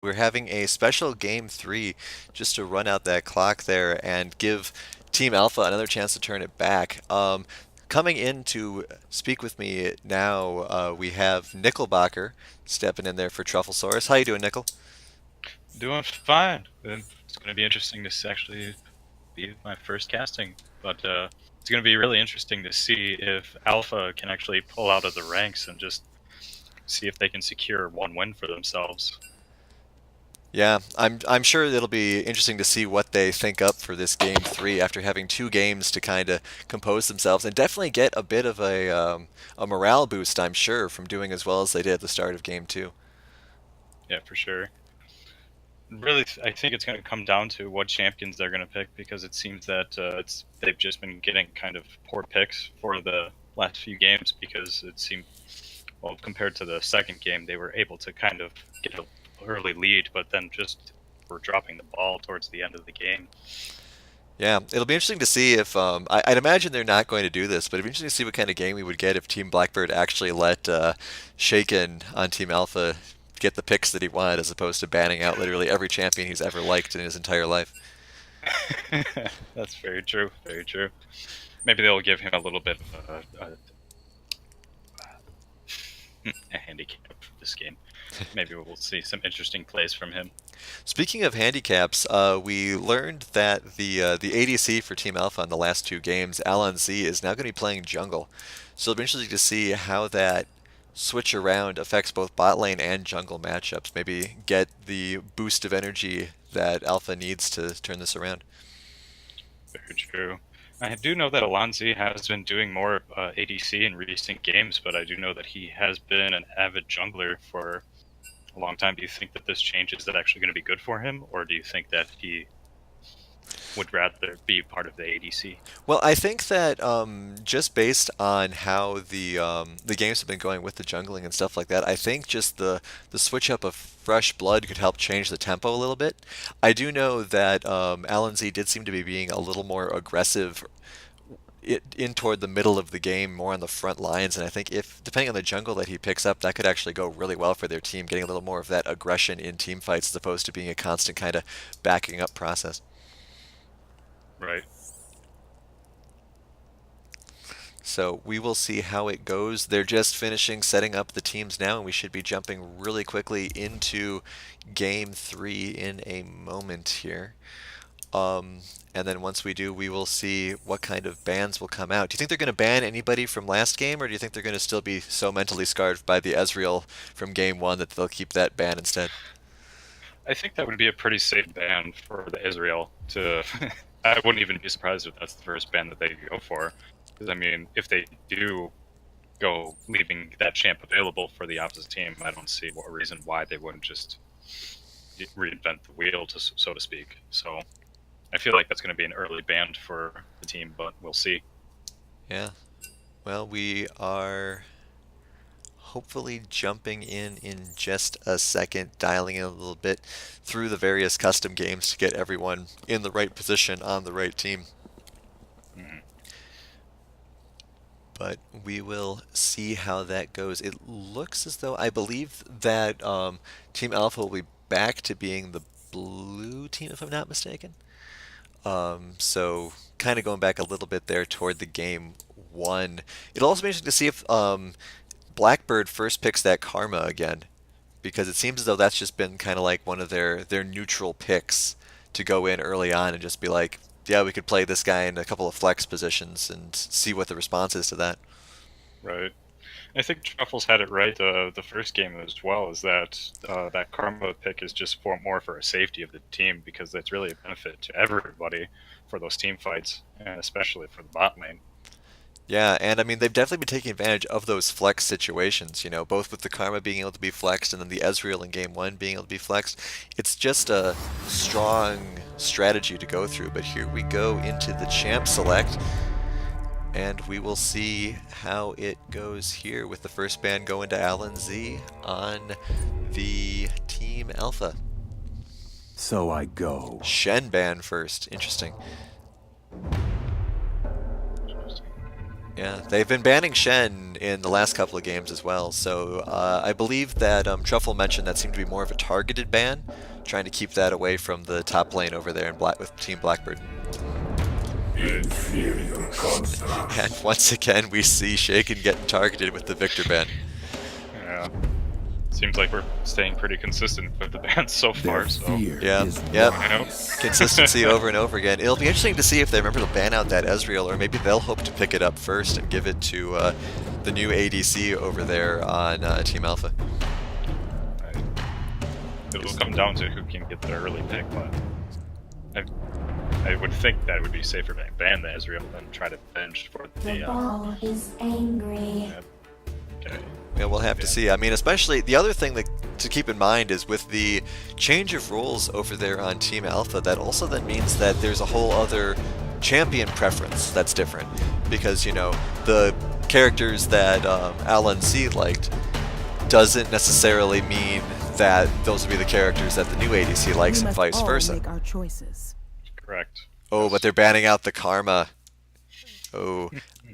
We're having a special game three just to run out that clock there and give Team Alpha another chance to turn it back. Coming in to speak with me now, we have Nickelbacher stepping in there for Trufflesaurus. How you doing, Nickel? Doing fine. It's going to be interesting to actually be my first casting, but it's going to be really interesting to see if Alpha can actually pull out of the ranks and just see if they can secure one win for themselves. Yeah, I'm sure it'll be interesting to see what they think up for this game three after having two games to kind of compose themselves and definitely get a bit of a morale boost, I'm sure, from doing as well as they did at the start of game two. Yeah, for sure. Really, I think it's going to come down to what champions they're going to pick because it seems that they've just been getting kind of poor picks for the last few games because it seemed well compared to the second game they were able to kind of get an early lead, but then just were dropping the ball towards the end of the game. Yeah, it'll be interesting to see if I'd imagine they're not going to do this, but it'd be interesting to see what kind of game we would get if Team Blackbird actually let Shaken on Team Alpha get the picks that he wanted, as opposed to banning out literally every champion he's ever liked in his entire life. That's very true. Very true. Maybe they'll give him a little bit of a handicap for this game. Maybe we'll see some interesting plays from him. Speaking of handicaps, we learned that the ADC for Team Alpha in the last two games, Alan Z, is now going to be playing jungle. So it'll be interesting to see how that switch around affects both bot lane and jungle matchups. Maybe get the boost of energy that Alpha needs to turn this around. Very true. I do know that Alonzi has been doing more ADC in recent games, but I do know that he has been an avid jungler for a long time. Do you think that this change is that actually going to be good for him, or do you think that he would rather be part of the ADC? Well, I think that just based on how the games have been going with the jungling and stuff like that, I think just the switch up of fresh blood could help change the tempo a little bit. I do know that Alan Z did seem to be being a little more aggressive in toward the middle of the game, more on the front lines, and I think if depending on the jungle that he picks up, that could actually go really well for their team, getting a little more of that aggression in team fights as opposed to being a constant kind of backing up process. Right. So we will see how it goes. They're just finishing setting up the teams now, and we should be jumping really quickly into game three in a moment here. Um, and then once we do, we will see what kind of bans will come out. Do you think they're going to ban anybody from last game, or do you think they're going to still be so mentally scarred by the Ezreal from game one that they'll keep that ban instead? I think that would be a pretty safe ban for the Israel to. I wouldn't even be surprised if that's the first ban that they go for. Because I mean, if they do go leaving that champ available for the opposite team, I don't see what reason why they wouldn't just reinvent the wheel, to so to speak. So I feel like that's going to be an early ban for the team, but we'll see. Yeah. Well, we are hopefully jumping in just a second, dialing in a little bit through the various custom games to get everyone in the right position on the right team. Mhm. But we will see how that goes. It looks as though I believe that Team Alpha will be back to being the blue team, if I'm not mistaken. So kind of going back a little bit there toward the game one. It'll also be interesting to see if Blackbird first picks that Karma again, because it seems as though that's just been kind of like one of their neutral picks to go in early on and just be like, yeah, we could play this guy in a couple of flex positions and see what the response is to that. Right. I think Truffles had it right the first game as well. Is that that karma pick is just for more for a safety of the team because that's really a benefit to everybody for those team fights and especially for the bot lane. Yeah, and I mean they've definitely been taking advantage of those flex situations, both with the Karma being able to be flexed and then the Ezreal in game one being able to be flexed. It's just a strong strategy to go through, but here we go into the champ select, and we will see how it goes here with the first ban going to Alan Z on the Team Alpha. So I go. Shen ban first. Interesting. Yeah, they've been banning Shen in the last couple of games as well. So I believe that Truffle mentioned that seemed to be more of a targeted ban, trying to keep that away from the top lane over there in Black with Team Blackbird. Right. Inferior And construct. once again, we see Shaken getting targeted with the Victor ban. Yeah. Seems like we're staying pretty consistent with the bans so Their far, so. fear Yeah, is yep. wise. Consistency over and over again. It'll be interesting to see if they remember to ban out that Ezreal, or maybe they'll hope to pick it up first and give it to the new ADC over there on Team Alpha. Right. It'll come down to who can get the early pick, but I would think that it would be safer to ban the Ezreal than try to bench for The the. ball is angry. Okay. Yeah, we'll have to see. I mean, especially the other thing that to keep in mind is with the change of roles over there on Team Alpha, that also then means that there's a whole other champion preference that's different. Because, you know, the characters that LNC liked doesn't necessarily mean that those would be the characters that the new ADC likes We and must vice all versa. make our choices. Correct. Oh, Yes. but they're banning out the Karma. Oh,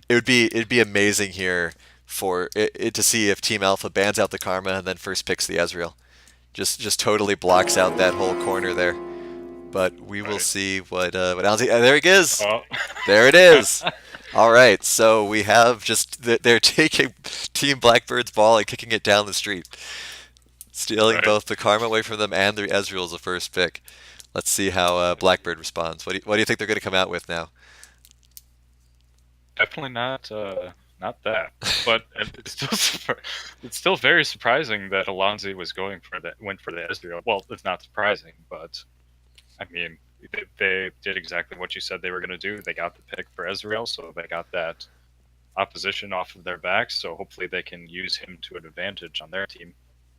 it'd be amazing here for it to see if Team Alpha bans out the Karma and then first picks the Ezreal. Just totally blocks out that whole corner there. But we will Right. see what Alzi. There he is. Oh. There it is. All right, so we have just they're taking Team Blackbird's ball and kicking it down the street, stealing Right. both the Karma away from them and the Ezreal as the first pick. Let's see how Blackbird responds. What do you think they're going to come out with now? Definitely not that. But it's still very surprising that Alonzi went for the Ezreal. Well, it's not surprising, but I mean they did exactly what you said they were going to do. They got the pick for Ezreal, so they got that opposition off of their backs. So hopefully they can use him to an advantage on their team.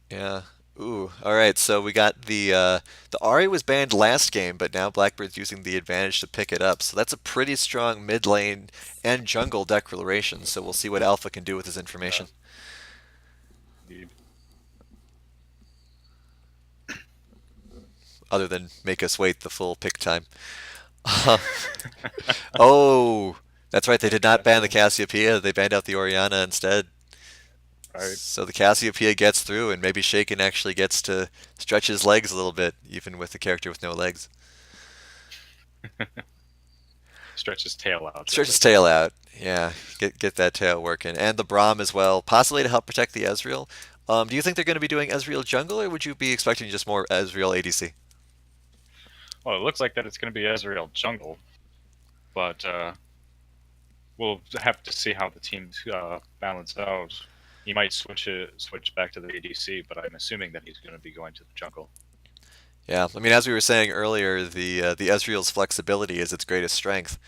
Yeah. Ooh. All right. So we got the Ari was banned last game, but now Blackbird's using the advantage to pick it up. So that's a pretty strong mid lane and jungle declaration. So we'll see what Alpha can do with this information. Indeed. Other than make us wait the full pick time. Oh, that's right. They did not ban the Cassiopeia. They banned out the Orianna instead. Right. So the Cassiopeia gets through, and maybe Shaken actually gets to stretch his legs a little bit, even with the character with no legs. Stretch his tail out. Stretch his tail out. Yeah, get that tail working. And the Braum as well, possibly to help protect the Ezreal. Do you think they're going to be doing Ezreal jungle, or would you be expecting just more Ezreal ADC? Well, it looks like that it's going to be Ezreal jungle, but we'll have to see how the teams balance out. He might switch back to the ADC, but I'm assuming that he's going to be going to the jungle. Yeah, I mean, as we were saying earlier, the Ezreal's flexibility is its greatest strength.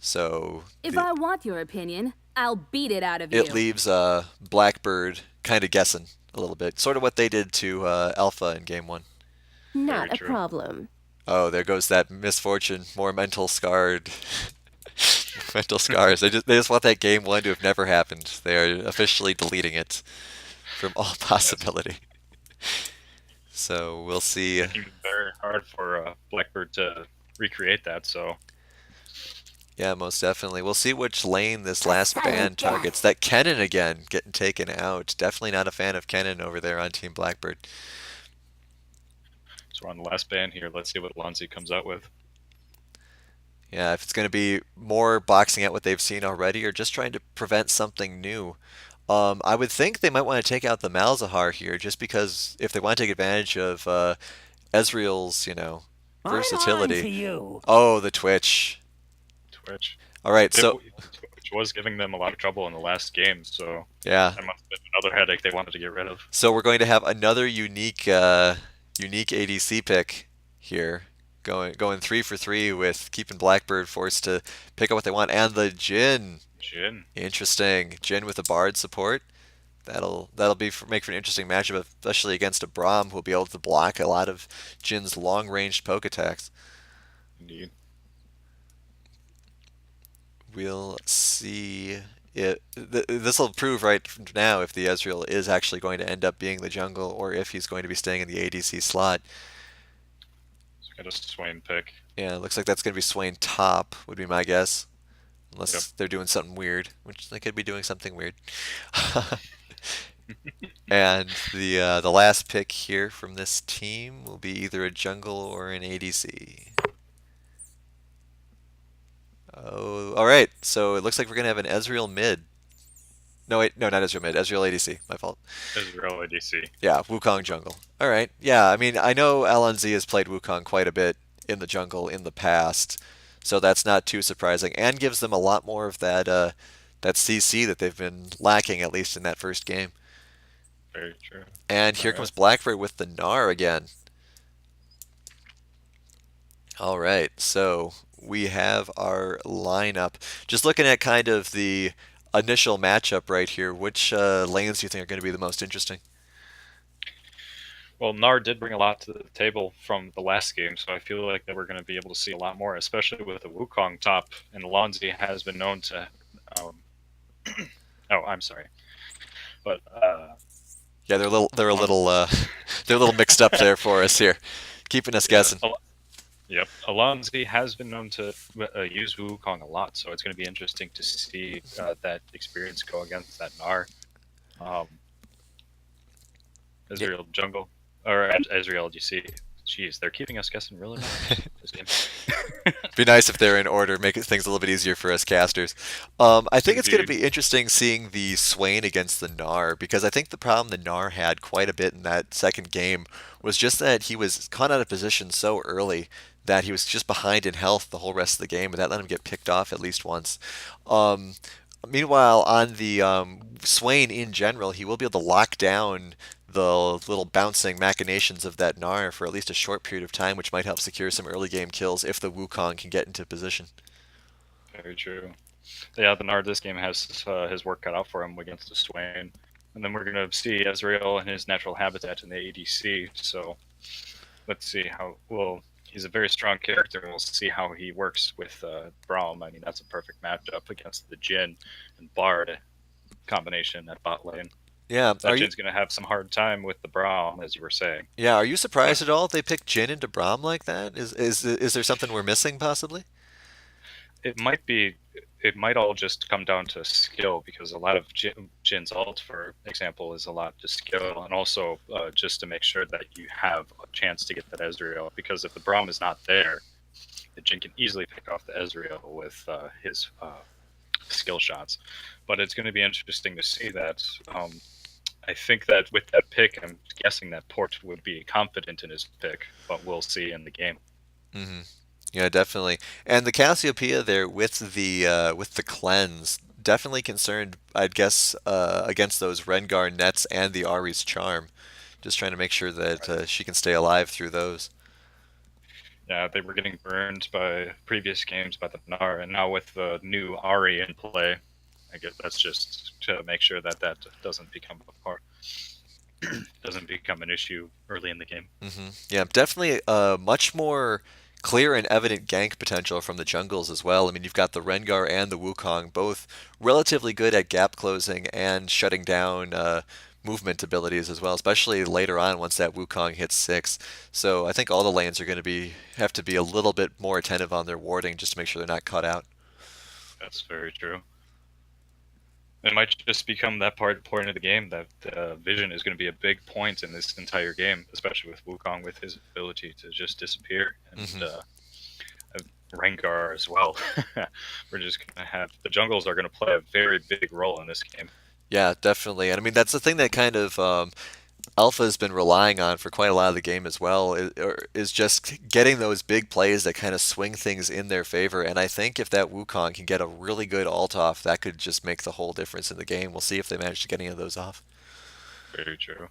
So If I want your opinion, I'll beat it out of you. it leaves Blackbird kind of guessing a little bit, sort of what they did to Alpha in Game 1. Not Very a true. problem. Oh, there goes that misfortune, more mental scarred. Mental scars. They just want that Game 1 to have never happened. They are officially deleting it from all possibility. So we'll see. Making it very hard for Blackbird to recreate that. So Yeah, most definitely. We'll see which lane this last ban targets. That Kennen again getting taken out. Definitely not a fan of Kennen over there on Team Blackbird. we're on the last ban here. Let's see what Lonzi comes out with. Yeah, if it's going to be more boxing out what they've seen already or just trying to prevent something new. I would think they might want to take out the Malzahar here just because if they want to take advantage of Ezreal's, versatility. you. Oh, the Twitch. Twitch. All right, so Which was giving them a lot of trouble in the last game, so yeah. that must have been another headache they wanted to get rid of. So we're going to have another unique ADC pick here. Going 3 for 3 with keeping Blackbird forced to pick up what they want. And the Jhin. Jhin. Interesting. Jhin with the Bard support. That'll make for an interesting matchup, especially against a Braum who will be able to block a lot of Jin's long-ranged poke attacks. Indeed. We'll see. This will prove right now if the Ezreal is actually going to end up being the jungle or if he's going to be staying in the ADC slot. So we got a Swain pick. Yeah, it looks like that's going to be Swain top, would be my guess. Yep. unless they're doing something weird, which they could be doing something weird. And the last pick here from this team will be either a jungle or an ADC. Oh, all right. So it looks like we're gonna have an Ezreal mid. No, wait, no, not Ezreal mid. Ezreal ADC. My fault. Israel ADC. Yeah, Wukong jungle. All right. Yeah, I mean, I know LNZ has played Wukong quite a bit in the jungle in the past, so that's not too surprising, and gives them a lot more of that CC that they've been lacking at least in that first game. Very true. And All here right. comes Blackbird with the Gnar again. All right, so we have our lineup. Just looking at kind of the initial matchup right here, which lanes do you think are going to be the most interesting? Well, Nar did bring a lot to the table from the last game, so I feel like that we're going to be able to see a lot more, especially with the Wukong top. And Alonzi has been known to. Um, oh, I'm sorry, but Yeah, they're a Alon- little they're a little mixed up there for us here, keeping us yeah, guessing. yep, Alonzi has been known to use Wukong a lot, so it's going to be interesting to see that experience go against that Nar. Um, Yeah. Israel Jungle or Israel GC. Jeez, they're keeping us guessing really much this game. Be nice if they're in order, make things a little bit easier for us casters. I think it's going to Indeed. be interesting seeing the Swain against the Gnar, because I think the problem the Gnar had quite a bit in that second game was just that he was caught out of position so early that he was just behind in health the whole rest of the game, and that let him get picked off at least once. Um, Meanwhile, on the Swain in general, he will be able to lock down the little bouncing machinations of that Gnar for at least a short period of time, which might help secure some early game kills if the Wukong can get into position. Very true. Yeah, the Nard this game has his work cut out for him against the Swain. And then we're going to see Ezreal in his natural habitat in the ADC. So let's see how. Well, he's a very strong character. We'll see how he works with Braum. I mean, that's a perfect matchup against the Jhin and Bard combination at bot lane. Yeah, That Jin's going to have some hard time with the Braum, as you were saying. are you But surprised at all they picked Jin into Braum like that? Is there something we're missing possibly? it might be it might all just come down to skill because a lot of Jin's ult, for example, is a lot to skill and also just to make sure that you have a chance to get that Ezreal. Because if the Braum is not there, the Jin can easily pick off the Ezreal with his skill shots. But it's going to be interesting to see that. I think that with that pick, I'm guessing that Port would be confident in his pick, but we'll see in the game. Hmm. Yeah, definitely. And the Cassiopeia there with the cleanse, definitely concerned, I'd guess, against those Rengar nets and the Ari's charm. Just trying to make sure that she can stay alive through those. Yeah, they were getting burned by previous games by the Gnar, and now with the new Ari in play, I guess that's just to make sure that that doesn't become a part, doesn't become an issue early in the game. Yeah, definitely much more clear and evident gank potential from the jungles as well. I mean, you've got the Rengar and the Wukong, both relatively good at gap closing and shutting down movement abilities as well, especially later on once that Wukong hits six. So I think all the lanes are going to have to be a little bit more attentive on their warding just to make sure they're not caught out. That's very true. It might just become that point of the game that vision is going to be a big point in this entire game, especially with Wukong with his ability to just disappear and Rengar as well. We're just going to have the jungles are going to play a very big role in this game. Yeah, definitely. And I mean, that's the thing that kind of Alpha's been relying on for quite a lot of the game as well, is just getting those big plays that kind of swing things in their favor. And I think if that Wukong can get a really good ult off, that could just make the whole difference in the game. We'll see if they manage to get any of those off. Very true.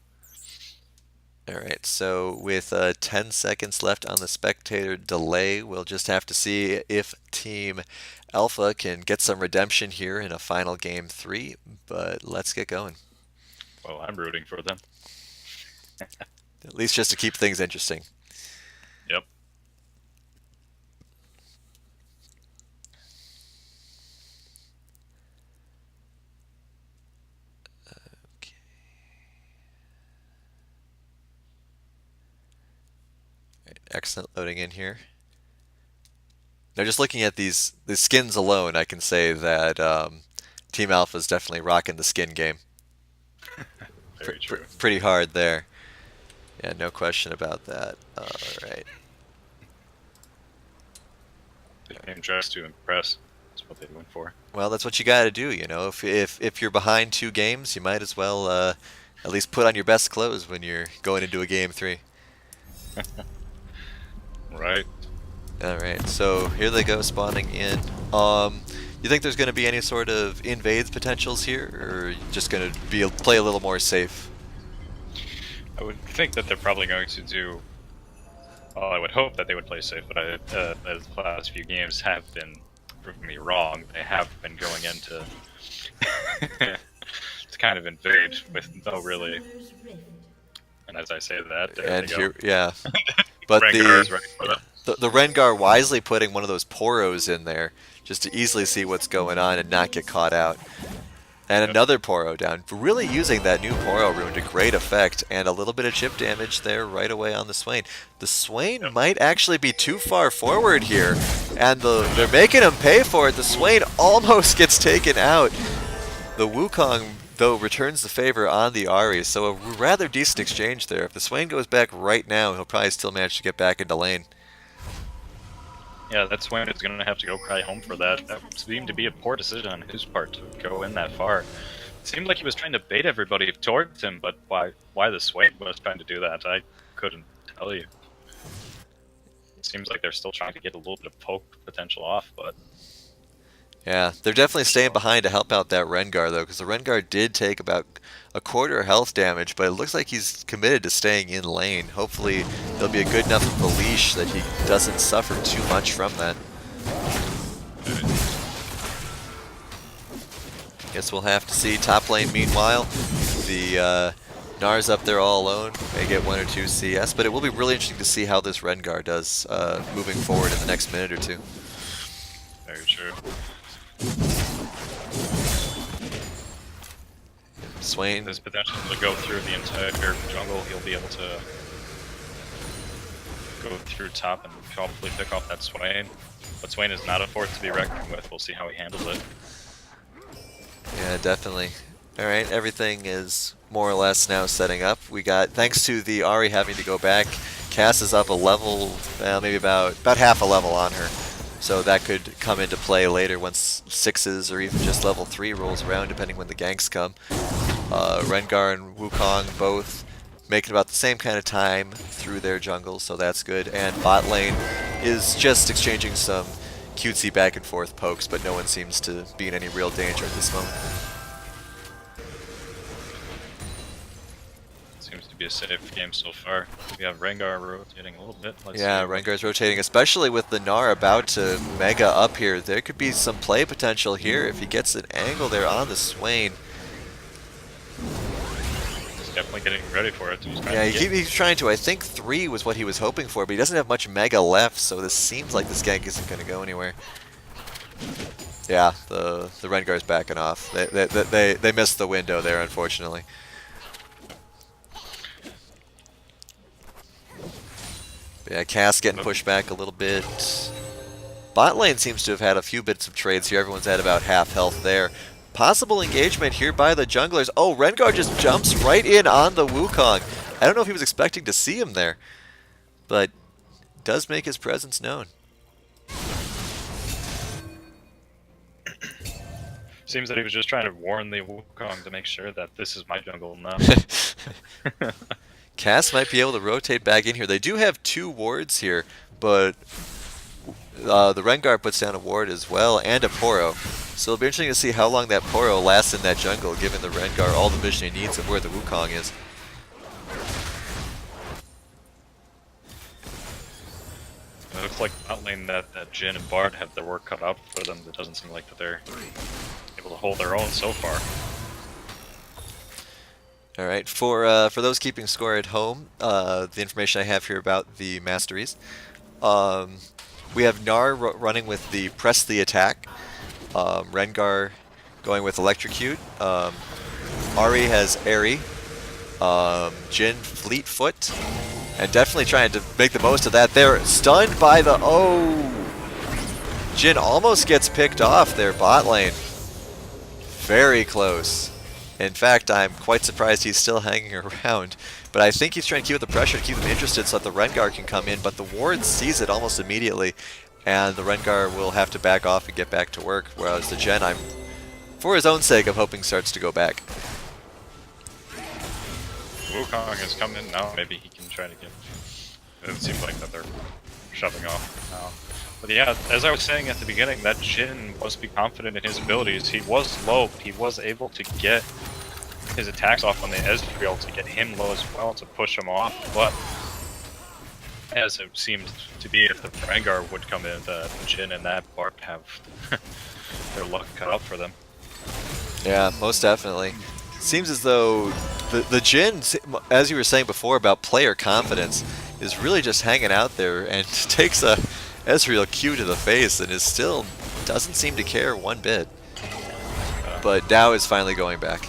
All right, so with 10 seconds left on the spectator delay, we'll just have to see if Team Alpha can get some redemption here in a final game three. But let's get going. Well, I'm rooting for them. At least just to keep things interesting. Yep. Okay. Excellent loading in here. Now, just looking at the skins alone, I can say that Team Alpha is definitely rocking the skin game. Very true. Pretty hard there. Yeah, no question about that. All right. They came dressed to impress. That's what they went for. Well, that's what you got to do, you know. If you're behind 2 games, you might as well at least put on your best clothes when you're going into a game 3. Right. All right, so here they go spawning in. You think there's going to be any sort of invades potentials here, or just going to play a little more safe? I would think that they're probably going to do. Well, I would hope that they would play safe, but as the last few games have been proving me wrong, they have been going into to kind of invade with no really. And as I say that, there And they here, go. yeah. But Rengar is ready for that. the Rengar wisely putting one of those Poros in there just to easily see what's going on and not get caught out. And Yep. another Poro down. Really using that new Poro rune to great effect, and a little bit of chip damage there right away on the Swain. The Swain Yep. might actually be too far forward here, and they're making him pay for it. The Swain almost gets taken out. The Wukong, though, returns the favor on the Ahri, so a rather decent exchange there. If the Swain goes back right now, he'll probably still manage to get back into lane. Yeah, that Swain is going to have to go cry home for that. That seemed to be a poor decision on his part to go in that far. It seemed like he was trying to bait everybody towards him, but why the Swain was trying to do that, I couldn't tell you. It seems like they're still trying to get a little bit of poke potential off, but Yeah, they're definitely staying behind to help out that Rengar, though, because the Rengar did take about a quarter health damage, but it looks like he's committed to staying in lane. Hopefully, there'll be a good enough of a leash that he doesn't suffer too much from that. Guess we'll have to see. Top lane, meanwhile, the Nar's up there all alone. May get 1 or 2 CS, but it will be really interesting to see how this Rengar does moving forward in the next minute or 2. very true. Swain. There's potential to go through the entire jungle. He'll be able to go through top and probably pick off that Swain. But Swain is not a force to be reckoned with. We'll see how he handles it. Yeah, definitely. Alright, everything is more or less now setting up. We got, thanks to the Ahri having to go back, Cass is up a level, maybe about half a level on her. So that could come into play later once 6s or even just level 3 rolls around, depending when the ganks come. Rengar and Wukong both making about the same kind of time through their jungle, so that's good. And bot lane is just exchanging some cutesy back and forth pokes, but no one seems to be in any real danger at this moment. Seems to be a safe game so far. We have Rengar rotating a little bit. Let's Yeah, see. Rengar's rotating, especially with the Gnar about to mega up here. There could be some play potential here if he gets an angle there on the Swain. He's definitely getting ready for it. Yeah, he's trying to. I think 3 was what he was hoping for, but he doesn't have much mega left, so this seems like this gank isn't going to go anywhere. Yeah, the Rengar's backing off. They missed the window there, unfortunately. Yeah, Cass getting pushed back a little bit. Bot lane seems to have had a few bits of trades here. Everyone's at about half health there. Possible engagement here by the junglers. Oh, Rengar just jumps right in on the Wukong. I don't know if he was expecting to see him there, but does make his presence known. Seems that he was just trying to warn the Wukong to make sure that this is my jungle now. Cass might be able to rotate back in here. They do have 2 wards here, but the Rengar puts down a ward as well, and a Poro. So it'll be interesting to see how long that Poro lasts in that jungle, given the Rengar all the vision he needs of where the Wukong is. It looks like bot lane that Jhin and Bard have their work cut out for them. It doesn't seem like that they're able to hold their own so far. All right, for those keeping score at home, the information I have here about the masteries, we have Gnar running with the press the attack, Rengar going with electrocute, Ahri has Airy, Jhin Fleetfoot, and definitely trying to make the most of that. They're stunned by the Jin almost gets picked off their bot lane. Very close. In fact, I'm quite surprised he's still hanging around. But I think he's trying to keep up the pressure to keep them interested so that the Rengar can come in. But the ward sees it almost immediately. And the Rengar will have to back off and get back to work. Whereas the Jhin, for his own sake, I'm hoping starts to go back. Wukong has come in now. Maybe he can try to get... It seems like that they're shoving off now. But yeah, as I was saying at the beginning, that Jhin must be confident in his abilities. He was low, but he was able to get his attacks off on the Ezreal to get him low as well, to push him off. But as it seemed to be, if the Rengar would come in, the Jhin and that Bart have their luck cut out for them. Yeah, most definitely. Seems as though the Jhin, as you were saying before about player confidence, is really just hanging out there and takes a Ezreal Q to the face and doesn't seem to care one bit. But Dow is finally going back.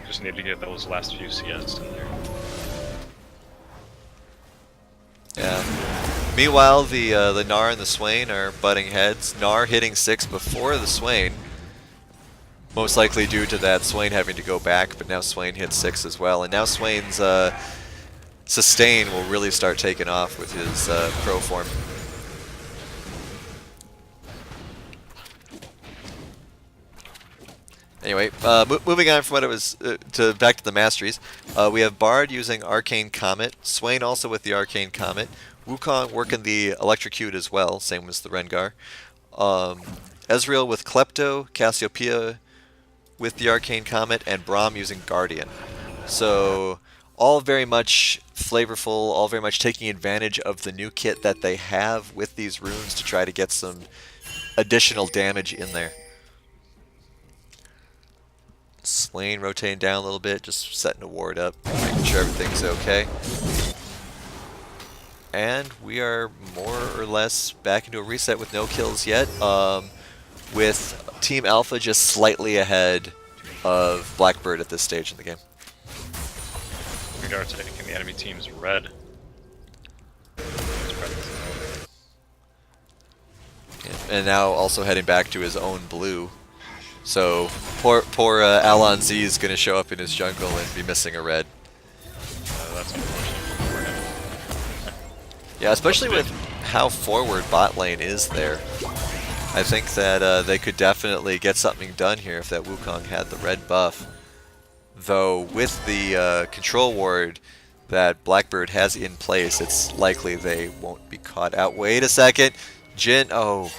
Just need to get those last few CS in there. Yeah. Meanwhile, the Gnar and the Swain are butting heads. Gnar hitting 6 before the Swain. Most likely due to that Swain having to go back, but now Swain hits 6 as well. And now Swain's sustain will really start taking off with his pro form. Anyway, moving on from what it was back to the masteries, we have Bard using Arcane Comet, Swain also with the Arcane Comet, Wukong working the Electrocute as well, same as the Rengar, Ezreal with Klepto, Cassiopeia with the Arcane Comet, and Braum using Guardian. So all very much flavorful, all very much taking advantage of the new kit that they have with these runes to try to get some additional damage in there. Swain rotating down a little bit, just setting a ward up, making sure everything's okay. And we are more or less back into a reset with no kills yet, with Team Alpha just slightly ahead of Blackbird at this stage in the game. We are taking the enemy team's red. And now also heading back to his own blue. So poor Alon Z is going to show up in his jungle and be missing a red. That's unfortunate for him. Yeah, especially with how forward bot lane is there. I think that they could definitely get something done here if that Wukong had the red buff. Though with the control ward that Blackbird has in place, it's likely they won't be caught out. Wait a second. Jhin, oh.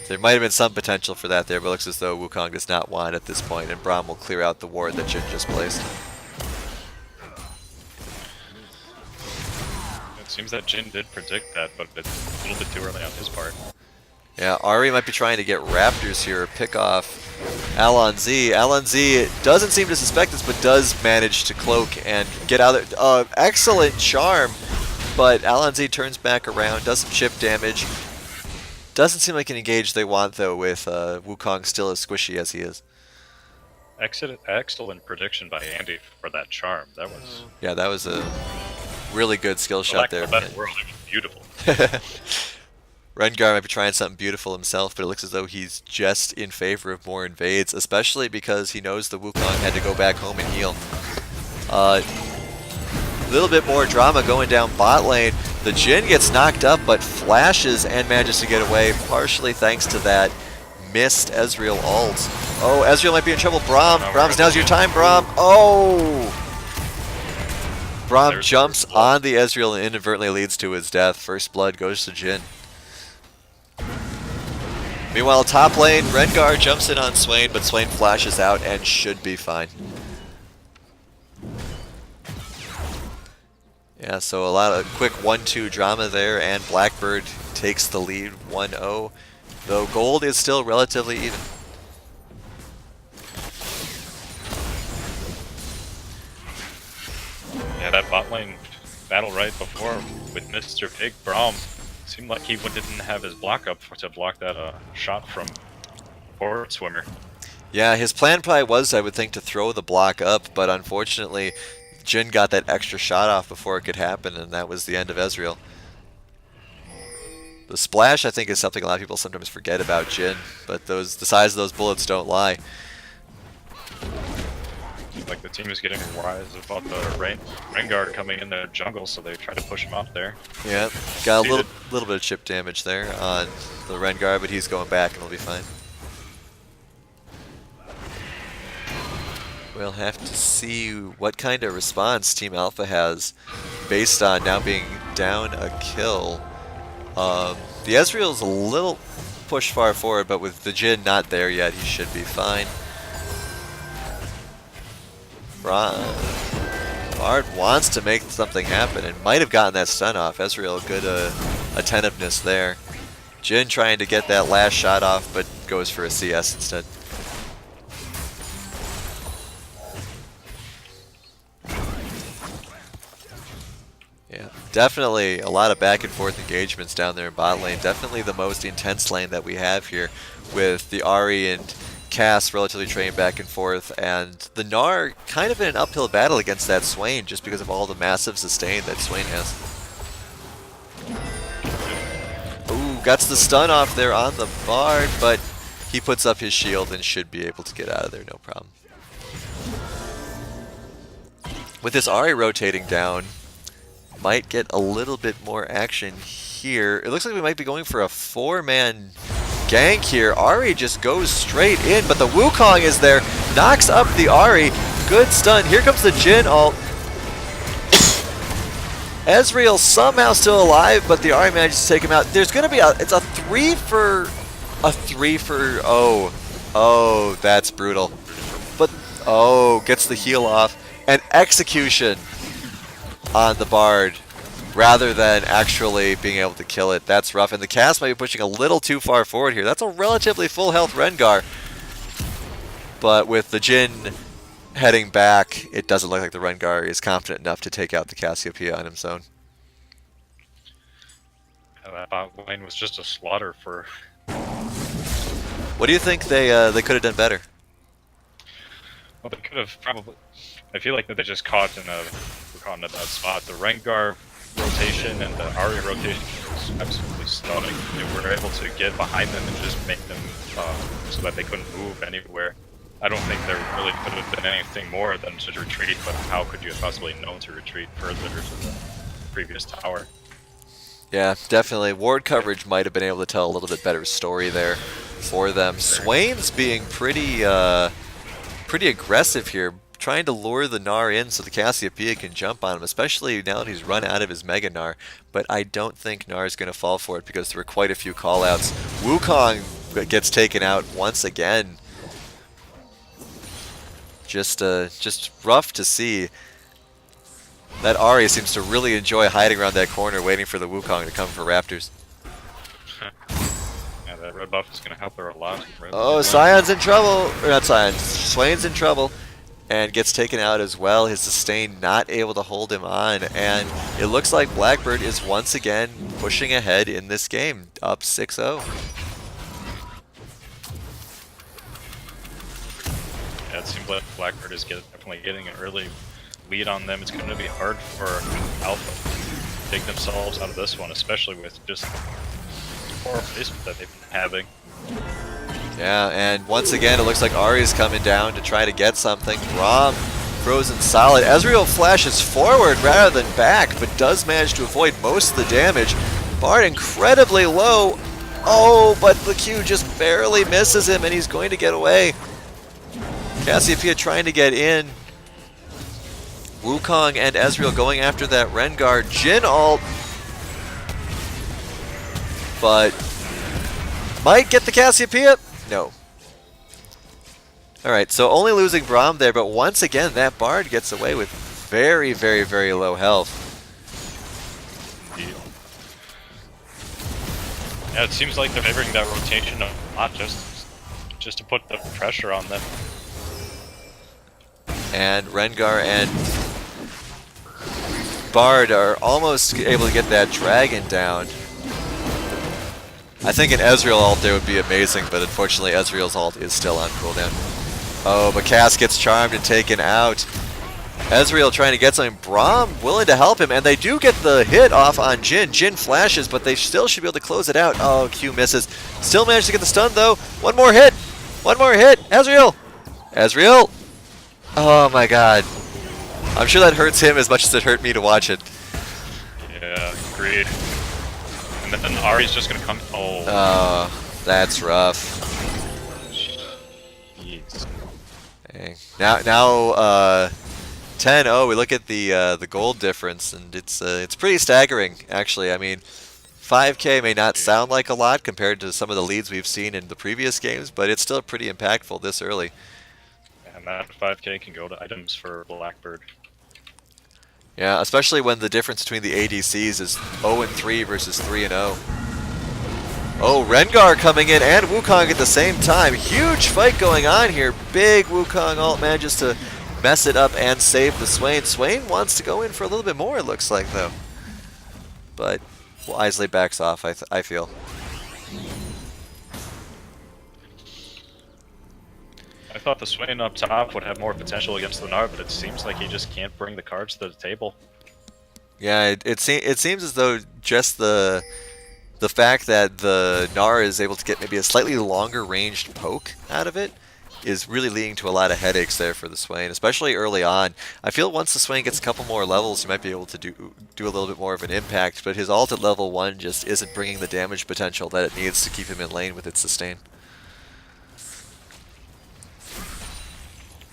There might have been some potential for that there, but it looks as though Wukong does not want it at this point, and Braum will clear out the ward that Jhin just placed. It seems that Jhin did predict that, but it's a little bit too early on his part. Yeah, Ari might be trying to get Raptors here, pick off Alon Z. Alon Z doesn't seem to suspect this, but does manage to cloak and get out of there. Excellent charm, but Alon Z turns back around, does some chip damage. Doesn't seem like an engage they want, though, with Wukong still as squishy as he is. Excellent prediction by Andy for that charm. That was... Yeah, that was a really good skill shot there. That world, it was beautiful. Rengar might be trying something beautiful himself, but it looks as though he's just in favor of more invades, especially because he knows the Wukong had to go back home and heal. A little bit more drama going down bot lane. The Jhin gets knocked up, but flashes and manages to get away, partially thanks to that missed Ezreal ult. Oh, Ezreal might be in trouble. Braum, now's your time, Braum. Oh! Braum jumps on the Ezreal and inadvertently leads to his death. First blood goes to Jhin. Meanwhile, top lane, Rengar jumps in on Swain, but Swain flashes out and should be fine. Yeah, so a lot of quick 1-2 drama there, and Blackbird takes the lead 1-0, though gold is still relatively even. Yeah, that bot lane battle right before with Mr. Big Braum seemed like he didn't have his block up to block that shot from Forward Swimmer. Yeah, his plan probably was, I would think, to throw the block up, but unfortunately Jhin got that extra shot off before it could happen, and that was the end of Ezreal. The splash, I think, is something a lot of people sometimes forget about Jhin, but the size of those bullets don't lie. Like the team is getting wise about the Rengar coming in the jungle, so they try to push him out there. Yeah, got a little bit of chip damage there on the Rengar, but he's going back and he'll be fine. We'll have to see what kind of response Team Alpha has based on now being down a kill. The Ezreal's a little pushed far forward, but with the Jhin not there yet, he should be fine. Bard wants to make something happen and might have gotten that stun off. Ezreal, good attentiveness there. Jhin trying to get that last shot off, but goes for a CS instead. Yeah, definitely a lot of back and forth engagements down there in bot lane. Definitely the most intense lane that we have here, with the Ahri and Cass relatively trading back and forth, and the Gnar kind of in an uphill battle against that Swain just because of all the massive sustain that Swain has. Ooh, got the stun off there on the Bard, but he puts up his shield and should be able to get out of there, no problem. With this Ahri rotating down, might get a little bit more action here. It looks like we might be going for a 4-man gank here. Ahri just goes straight in, but the Wukong is there, knocks up the Ahri. Good stun. Here comes the Jhin ult. Ezreal somehow still alive, but the Ahri manages to take him out. There's going to be it's a 3 for oh, that's brutal. But gets the heal off, and execution on the Bard rather than actually being able to kill it. That's rough, and the Cass might be pushing a little too far forward here. That's a relatively full health Rengar, but with the Jhin heading back, it doesn't look like the Rengar is confident enough to take out the Cassiopeia on his own. That bot lane was just a slaughter for... What do you think they could have done better? Well, they could have probably... I feel like that they just caught in a bad spot. The Rengar rotation and the Ahri rotation was absolutely stunning. They were able to get behind them and just make them so that they couldn't move anywhere. I don't think there really could have been anything more than to retreat, but how could you have possibly known to retreat further to the previous tower? Yeah, definitely. Ward coverage might have been able to tell a little bit better story there for them. Swain's being pretty aggressive here, trying to lure the Gnar in so the Cassiopeia can jump on him, especially now that he's run out of his Mega Gnar. But I don't think Gnar is going to fall for it because there were quite a few callouts. Wukong gets taken out once again. Just rough to see. That Ahri seems to really enjoy hiding around that corner, waiting for the Wukong to come for Raptors. Yeah, that red buff is going to help her a lot. Oh, Sion's in trouble. Or not Sion, Swain's in trouble. And gets taken out as well. His sustain not able to hold him on. And it looks like Blackbird is once again pushing ahead in this game, up 6-0. Yeah, it seems like Blackbird is definitely getting an early lead on them. It's going to be hard for Alpha to take themselves out of this one, especially with just the poor placement that they've been having. Yeah, and once again, it looks like Ahri's coming down to try to get something. Rom frozen solid. Ezreal flashes forward rather than back, but does manage to avoid most of the damage. Bard incredibly low. Oh, but the Q just barely misses him, and he's going to get away. Cassiopeia trying to get in. Wukong and Ezreal going after that Rengar. Jhin ult. But might get the Cassiopeia. No. Alright, so only losing Braum there, but once again, that Bard gets away with very, very, very low health. Yeah, it seems like they're favoring that rotation a lot just to put the pressure on them. And Rengar and Bard are almost able to get that dragon down. I think an Ezreal ult there would be amazing, but unfortunately Ezreal's ult is still on cooldown. Oh, but Cass gets charmed and taken out. Ezreal trying to get something. Braum willing to help him, and they do get the hit off on Jin. Jin flashes, but they still should be able to close it out. Oh, Q misses. Still managed to get the stun, though. One more hit. One more hit. Ezreal. Ezreal. Oh, my God. I'm sure that hurts him as much as it hurt me to watch it. Yeah, agreed. And then Ari's just gonna come. Oh. That's rough. Jeez. Dang. Now, 10-0. We look at the gold difference, and it's pretty staggering, actually. I mean, 5K may not sound like a lot compared to some of the leads we've seen in the previous games, but it's still pretty impactful this early. And that 5K can go to items for Blackbird. Yeah, especially when the difference between the ADCs is 0-3 versus 3-0. Oh, Rengar coming in and Wukong at the same time. Huge fight going on here. Big Wukong ult manages to mess it up and save the Swain. Swain wants to go in for a little bit more, it looks like, though. But wisely backs off, I feel. I thought the Swain up top would have more potential against the Gnar, but it seems like he just can't bring the cards to the table. Yeah, it seems as though just the fact that the Gnar is able to get maybe a slightly longer ranged poke out of it is really leading to a lot of headaches there for the Swain, especially early on. I feel once the Swain gets a couple more levels, he might be able to do a little bit more of an impact, but his ult at level 1 just isn't bringing the damage potential that it needs to keep him in lane with its sustain.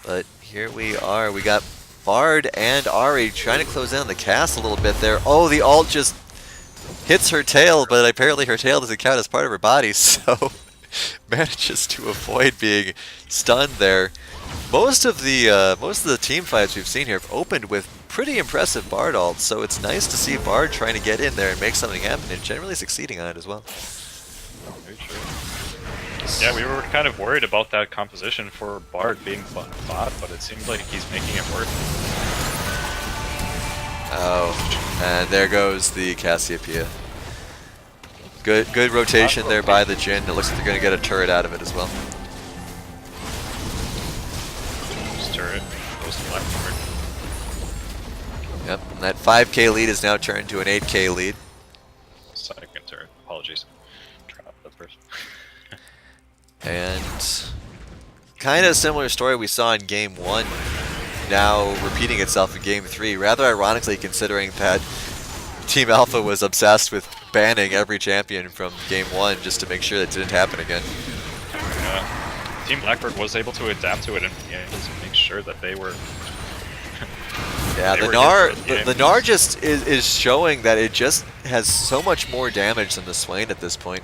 But here we are. We got Bard and Ahri trying to close in on the cast a little bit there. Oh, the ult just hits her tail, but apparently her tail doesn't count as part of her body, so manages to avoid being stunned there. Most of the team fights we've seen here have opened with pretty impressive Bard ults, so it's nice to see Bard trying to get in there and make something happen, and generally succeeding on it as well. Very true. Yeah, we were kind of worried about that composition for Bard being bot, but it seems like he's making it work. Oh, and there goes the Cassiopeia. Good rotation there by the Jhin. It looks like they're going to get a turret out of it as well. This turret goes to Blackbird. Yep, and that 5K lead is now turned to an 8K lead. Second turret. Apologies. Dropped that first. And kind of similar story we saw in Game 1, now repeating itself in Game 3. Rather ironically, considering that Team Alpha was obsessed with banning every champion from Game 1 just to make sure that didn't happen again. Team Blackbird was able to adapt to it and make sure that they were... Yeah, the Gnar just is showing that it just has so much more damage than the Swain at this point.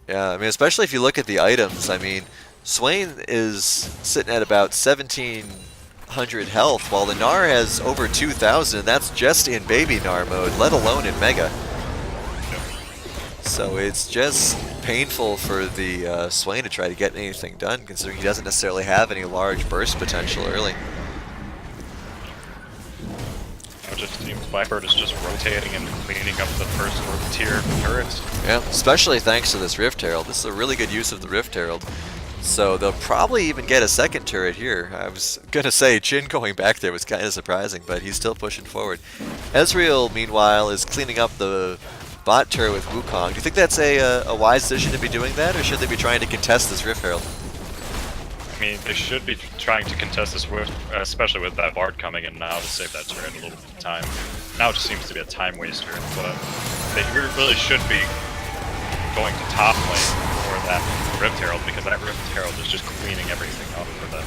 Yeah, I mean, especially if you look at the items. I mean, Swain is sitting at about 1,700 health, while the Gnar has over 2,000, and that's just in baby Gnar mode, let alone in Mega. So it's just painful for the Swain to try to get anything done, considering he doesn't necessarily have any large burst potential early. It just seems Blackbird is just rotating and cleaning up the first tier turrets. Yeah, especially thanks to this Rift Herald. This is a really good use of the Rift Herald. So they'll probably even get a second turret here. I was going to say Jhin going back there was kind of surprising, but he's still pushing forward. Ezreal, meanwhile, is cleaning up the bot turret with Wukong. Do you think that's a wise decision to be doing that, or should they be trying to contest this Rift Herald? I mean, they should be trying to contest this Rift, especially with that Bard coming in now to save that turret a little bit of time. Now it just seems to be a time waster, but they really should be going to top lane for that Rift Herald, because that Rift Herald is just cleaning everything up for them.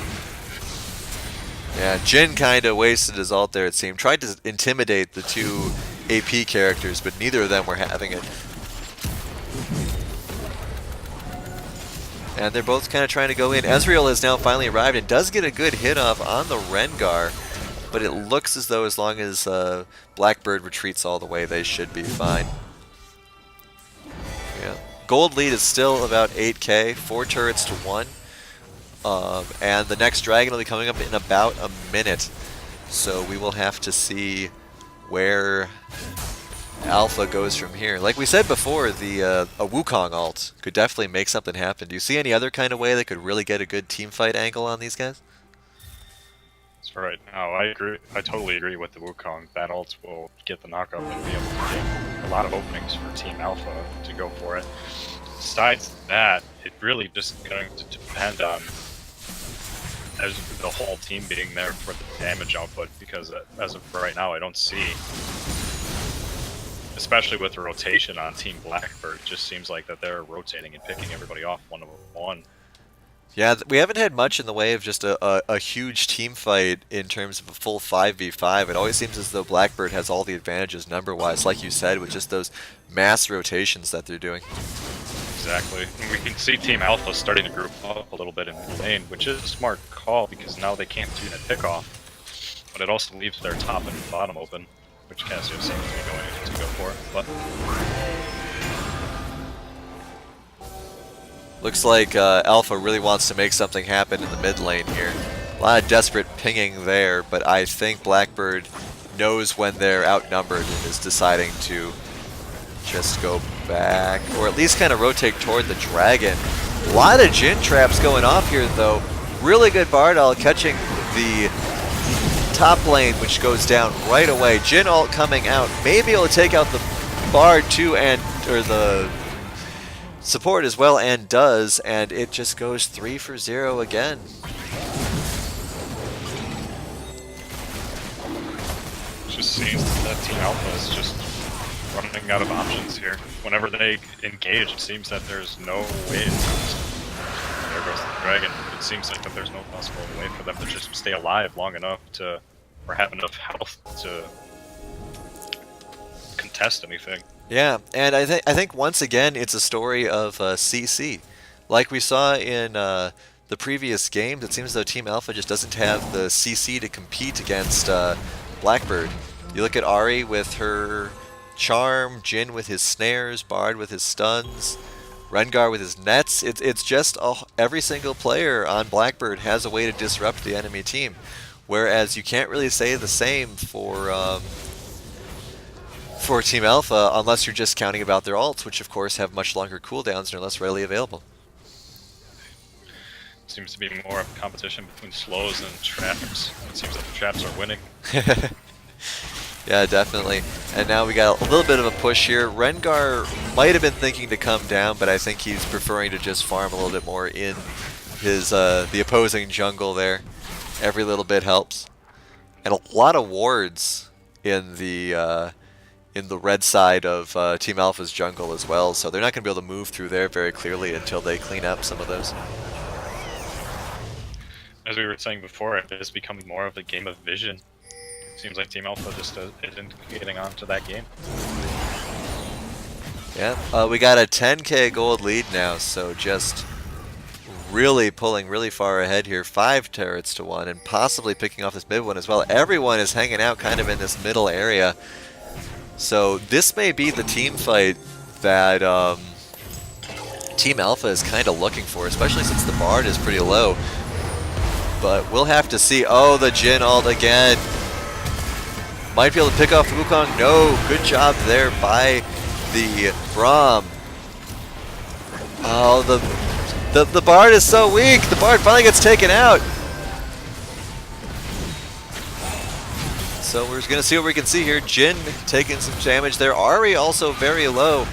Yeah, Jhin kind of wasted his ult there, it seemed. Tried to intimidate the two AP characters, but neither of them were having it. And they're both kind of trying to go in. Ezreal has now finally arrived and does get a good hit off on the Rengar, but it looks as though as long as Blackbird retreats all the way, they should be fine. Yeah. Gold lead is still about 8K, 4 turrets to 1. And the next dragon will be coming up in about a minute. So we will have to see where Alpha goes from here. Like we said before, a Wukong ult could definitely make something happen. Do you see any other kind of way that could really get a good team fight angle on these guys? Right. No, I agree. I totally agree with the Wukong. That ult will get the knockup and be able to get a lot of openings for Team Alpha to go for it. Besides that, it really just going to depend on as the whole team being there for the damage output, because as of right now, I don't see, especially with the rotation on Team Blackbird, it just seems like that they're rotating and picking everybody off one by one. Yeah, we haven't had much in the way of just a huge team fight in terms of a full 5v5. It always seems as though Blackbird has all the advantages number-wise, like you said, with just those mass rotations that they're doing. Exactly. And we can see Team Alpha starting to group up a little bit in mid lane, which is a smart call because now they can't do that pickoff. But it also leaves their top and bottom open, which Cassio seems to be going to go for. But Looks like Alpha really wants to make something happen in the mid lane here. A lot of desperate pinging there, but I think Blackbird knows when they're outnumbered and is deciding to just go back, or at least kind of rotate toward the dragon. A lot of Jhin traps going off here, though. Really good Bardal catching the top lane, which goes down right away. Jhin ult coming out, maybe able to take out the Bard too, or the support as well, and does, and it just goes 3 for 0 again. it just seems that Team Alpha is just running out of options here. Whenever they engage, it seems that there's no way. There goes the dragon. It seems like that there's no possible way for them to just stay alive long enough to, or have enough health to contest anything. Yeah, and I think once again it's a story of CC. Like we saw in the previous games, it seems as though Team Alpha just doesn't have the CC to compete against Blackbird. You look at Ahri with her charm, Jhin with his snares, Bard with his stuns, Rengar with his nets. It's just every single player on Blackbird has a way to disrupt the enemy team, whereas you can't really say the same for Team Alpha unless you're just counting about their ults, which of course have much longer cooldowns and are less readily available. Seems to be more of a competition between slows and traps. It seems like the traps are winning. Yeah, definitely. And now we got a little bit of a push here. Rengar might have been thinking to come down, but I think he's preferring to just farm a little bit more in his the opposing jungle there. Every little bit helps. And a lot of wards in the red side of Team Alpha's jungle as well, so they're not going to be able to move through there very clearly until they clean up some of those. As we were saying before, it is becoming more of a game of vision. Seems like Team Alpha just isn't getting onto that game. Yeah, we got a 10k gold lead now, so just really pulling really far ahead here. 5 turrets to 1, and possibly picking off this mid one as well. Everyone is hanging out kind of in this middle area. So this may be the team fight that Team Alpha is kind of looking for, especially since the Bard is pretty low. But we'll have to see. Oh, the Jhin ult again. Might be able to pick off the Wukong. No, good job there by the Braum. Oh, the Bard is so weak. The Bard finally gets taken out. So we're going to see what we can see here. Jhin taking some damage there. Ahri also very low.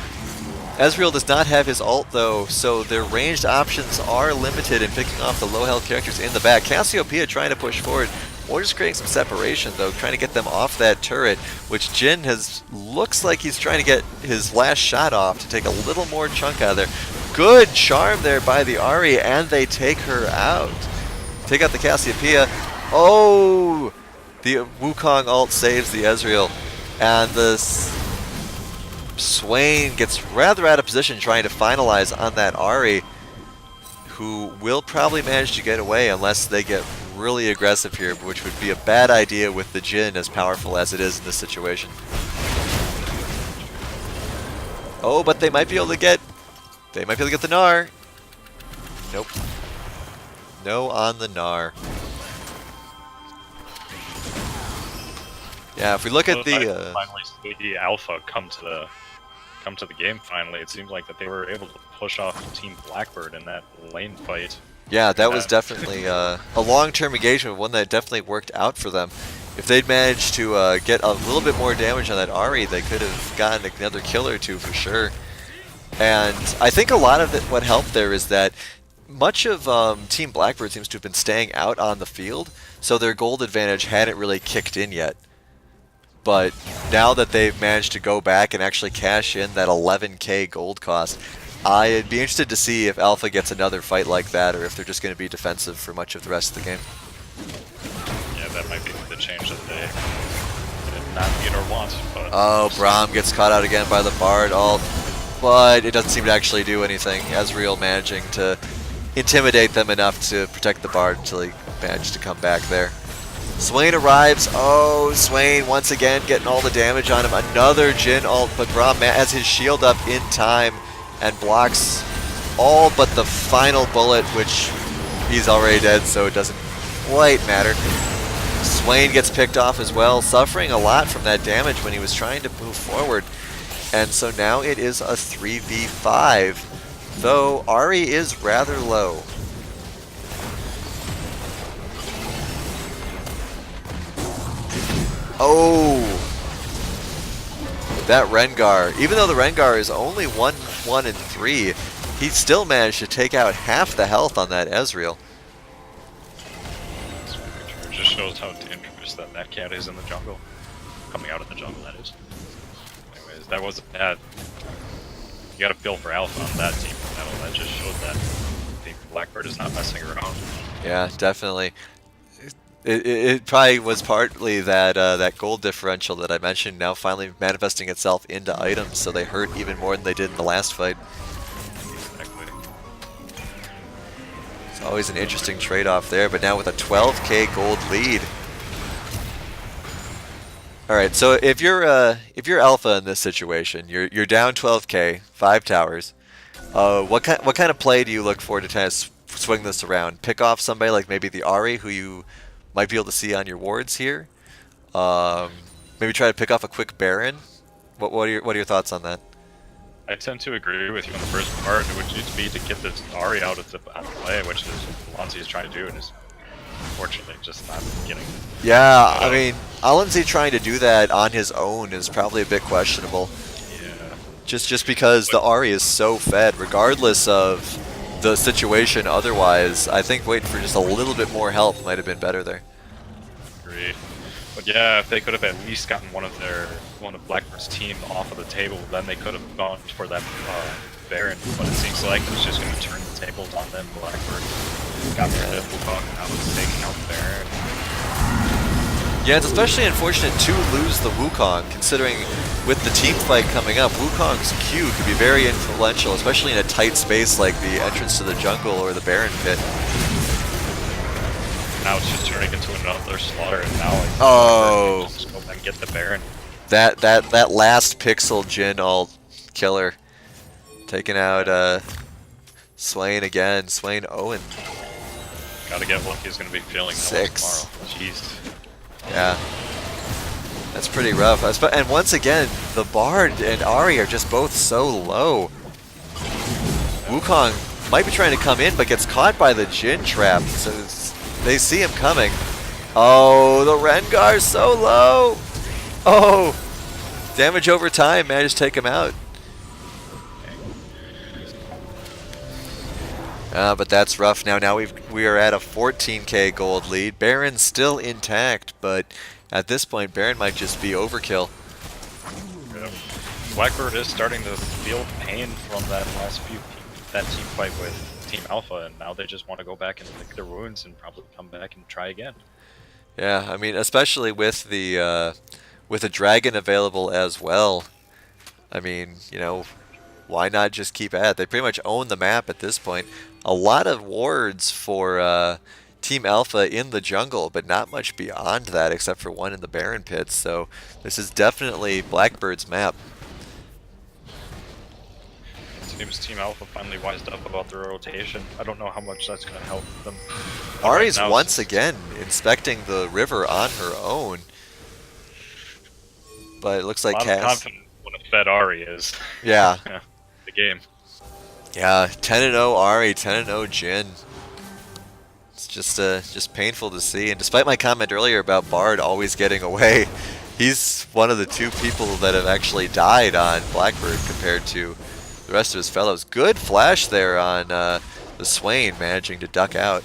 Ezreal does not have his ult though, so their ranged options are limited in picking off the low health characters in the back. Cassiopeia trying to push forward. Or just creating some separation though, trying to get them off that turret, which Jhin looks like he's trying to get his last shot off to take a little more chunk out of there. Good charm there by the Ahri, and they take her out. Take out the Cassiopeia. Oh! The Wukong ult saves the Ezreal, and the Swain gets rather out of position trying to finalize on that Ahri, who will probably manage to get away unless they get really aggressive here, which would be a bad idea with the Jhin as powerful as it is in this situation. Oh, but they might be able to get the Gnar. Nope. No on the Gnar. Yeah, if we look at the finally see the Alpha come to the game finally, it seems like that they were able to push off Team Blackbird in that lane fight Yeah, that was definitely a long-term engagement, one that definitely worked out for them. If they'd managed to get a little bit more damage on that Ari, they could have gotten another kill or two for sure. And I think a lot of what helped there is that much of Team Blackbird seems to have been staying out on the field, so their gold advantage hadn't really kicked in yet. But now that they've managed to go back and actually cash in that 11k gold cost, I'd be interested to see if Alpha gets another fight like that, or if they're just going to be defensive for much of the rest of the game. Yeah, that might be the change that they did not need or want. But Oh, Braum gets caught out again by the Bard ult, but it doesn't seem to actually do anything. Ezreal managing to intimidate them enough to protect the Bard until he managed to come back there. Swain arrives. Oh, Swain once again getting all the damage on him. Another Jhin ult, but Braum has his shield up in time and blocks all but the final bullet, which he's already dead, so it doesn't quite matter. Swain gets picked off as well, suffering a lot from that damage when he was trying to move forward. And so now it is a 3v5, though Ari is rather low. Oh! That Rengar, even though the Rengar is only 1 and 3, he still managed to take out half the health on that Ezreal. it just shows how dangerous that cat is in the jungle. Coming out of the jungle, that is. Anyways, that wasn't bad. You gotta feel for Alpha on that team. That just showed that Team Blackbird is not messing around. Yeah, definitely. It probably was partly that that gold differential that I mentioned now finally manifesting itself into items, so they hurt even more than they did in the last fight. Exactly. It's always an interesting trade-off there, but now with a 12k gold lead. All right, so if you're Alpha in this situation, you're down 12k, 5 towers. What kind of play do you look for to kind of swing this around? Pick off somebody like maybe the Ari, who you might be able to see on your wards here. Maybe try to pick off a quick Baron. What are your thoughts on that? I tend to agree with you on the first part. It would just be to get this Ari out of the play, which is Lonzi is trying to do, and is unfortunately just not getting. Yeah, I mean, Alenzi trying to do that on his own is probably a bit questionable. Yeah. Just because the Ari is so fed, regardless of the situation otherwise, I think waiting for just a little bit more help might have been better there. Agreed. But yeah, if they could have at least gotten one of Blackbird's team off of the table, then they could have gone for that Baron. But it seems like it's just going to turn the tables on them. Blackbird got rid of Wukong, now it's taking out Baron. Yeah, it's especially unfortunate to lose the Wukong, considering with the team fight coming up, Wukong's Q could be very influential, especially in a tight space like the entrance to the jungle or the Baron pit. Now it's just turning into another slaughter, and now Oh, just go back and get the Baron. that last pixel Jhin ult killer, taking out Swain again. Swain Owen. Gotta get what he's gonna be feeling 6. tomorrow. Jeez. Yeah, that's pretty rough. And once again, the Bard and Ari are just both so low. Wukong might be trying to come in, but gets caught by the Jhin trap, so they see him coming. Oh, the Rengar's so low. Oh, damage over time, managed to take him out. But that's rough now. Now we are at a 14k gold lead. Baron's still intact, but at this point, Baron might just be overkill. Yeah. Blackbird is starting to feel pain from that team fight with Team Alpha, and now they just want to go back and lick their wounds and probably come back and try again. Yeah, I mean, especially with the dragon available as well. I mean, you know, why not just keep at it? They pretty much own the map at this point. A lot of wards for Team Alpha in the jungle, but not much beyond that except for one in the Baron pits. So this is definitely Blackbird's map. It seems Team Alpha finally wised up about their rotation. I don't know how much that's going to help them. Ari's Right now, once again inspecting the river on her own. But it looks like I'm Cass... confident what a fed Ari is. Yeah. The game. Yeah, 10-0 Ari, 10-0 Jhin. It's just painful to see. And despite my comment earlier about Bard always getting away, he's one of the two people that have actually died on Blackbird compared to the rest of his fellows. Good flash there on the Swain, managing to duck out.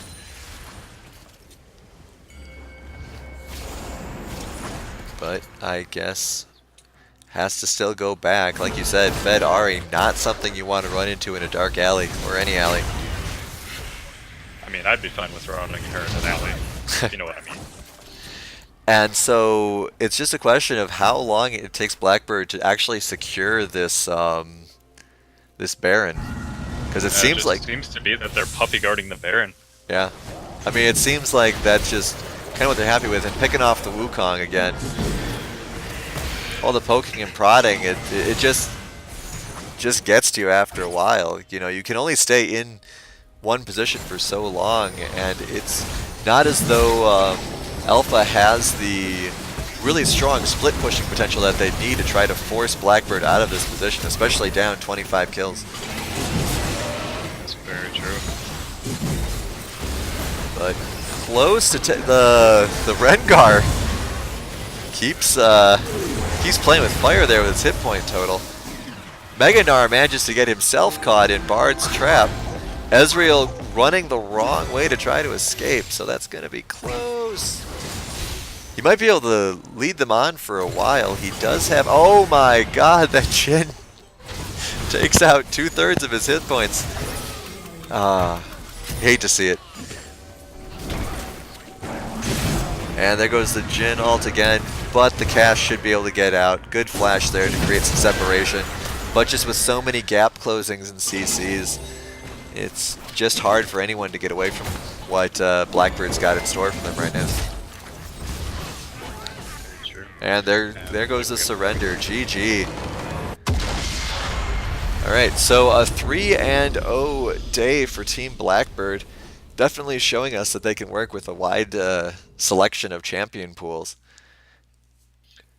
But I guess has to still go back. Like you said, Fed Ari, not something you want to run into in a dark alley or any alley. I mean, I'd be fine with throwing her in an alley. You know what I mean. And so it's just a question of how long it takes Blackbird to actually secure this this Baron, because it seems just like seems to be that they're puppy guarding the Baron. yeah, I mean it seems like that's just kind of what they're happy with, and picking off the Wukong again. All the poking and prodding, it just gets to you after a while. You know, you can only stay in one position for so long, and it's not as though Alpha has the really strong split pushing potential that they need to try to force Blackbird out of this position, especially down 25 kills. That's very true. But close to the Rengar keeps playing with fire there with his hit point total. Meganar manages to get himself caught in Bard's trap. Ezreal running the wrong way to try to escape, so that's going to be close. He might be able to lead them on for a while. He does have... Oh my god, that Jhin takes out 2/3 of his hit points. Hate to see it. And there goes the Jhin ult again, but the Cash should be able to get out. Good flash there to create some separation. But just with so many gap closings and CCs, it's just hard for anyone to get away from what Blackbird's got in store for them right now. And there goes the surrender. GG. Alright, so a 3-0 day for Team Blackbird. Definitely showing us that they can work with a wide selection of champion pools.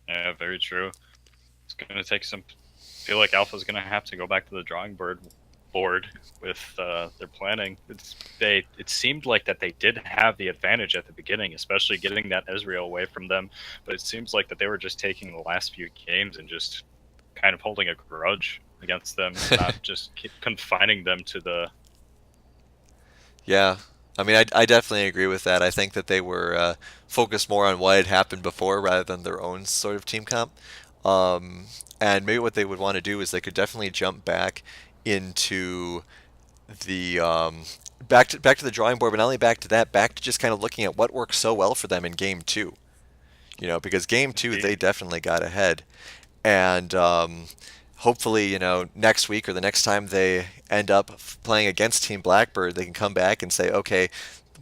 Yeah, very true. It's going to take some... I feel like Alpha's going to have to go back to the drawing board with their planning. It seemed like that they did have the advantage at the beginning, especially getting that Ezreal away from them. But it seems like that they were just taking the last few games and just kind of holding a grudge against them, not just keep confining them to the... Yeah, I mean, I definitely agree with that. I think that they were focused more on what had happened before rather than their own sort of team comp. And maybe what they would want to do is they could definitely jump back into the back to the drawing board, but not only back to that, back to just kind of looking at what worked so well for them in game 2. You know, because game 2 they definitely got ahead, and hopefully, you know, next week or the next time they end up playing against Team Blackbird, they can come back and say, okay,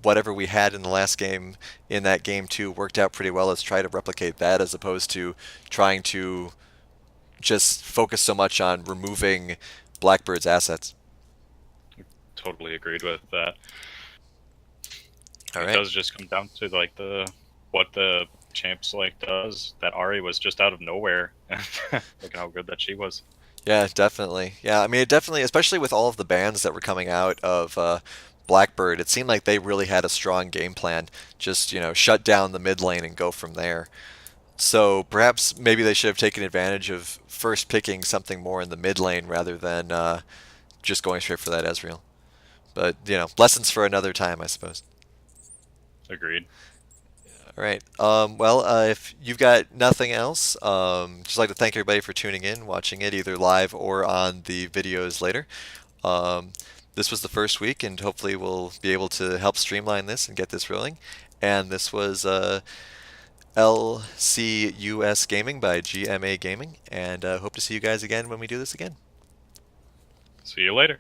whatever we had in the last game in that game 2 worked out pretty well. Let's try to replicate that, as opposed to trying to just focus so much on removing Blackbird's assets. Totally agreed with that. All It right. does just come down to like what the champs like does. That Ari was just out of nowhere. Look at how good that she was. Yeah, definitely. Yeah, I mean, it definitely, especially with all of the bans that were coming out of Blackbird, it seemed like they really had a strong game plan. Just, you know, shut down the mid lane and go from there. So perhaps maybe they should have taken advantage of first picking something more in the mid lane rather than just going straight for that Ezreal. But, you know, lessons for another time, I suppose. Agreed. All right. If you've got nothing else, just like to thank everybody for tuning in, watching it either live or on the videos later. This was the first week, and hopefully we'll be able to help streamline this and get this rolling. And this was LCUS Gaming by GMA Gaming, and hope to see you guys again when we do this again. See you later.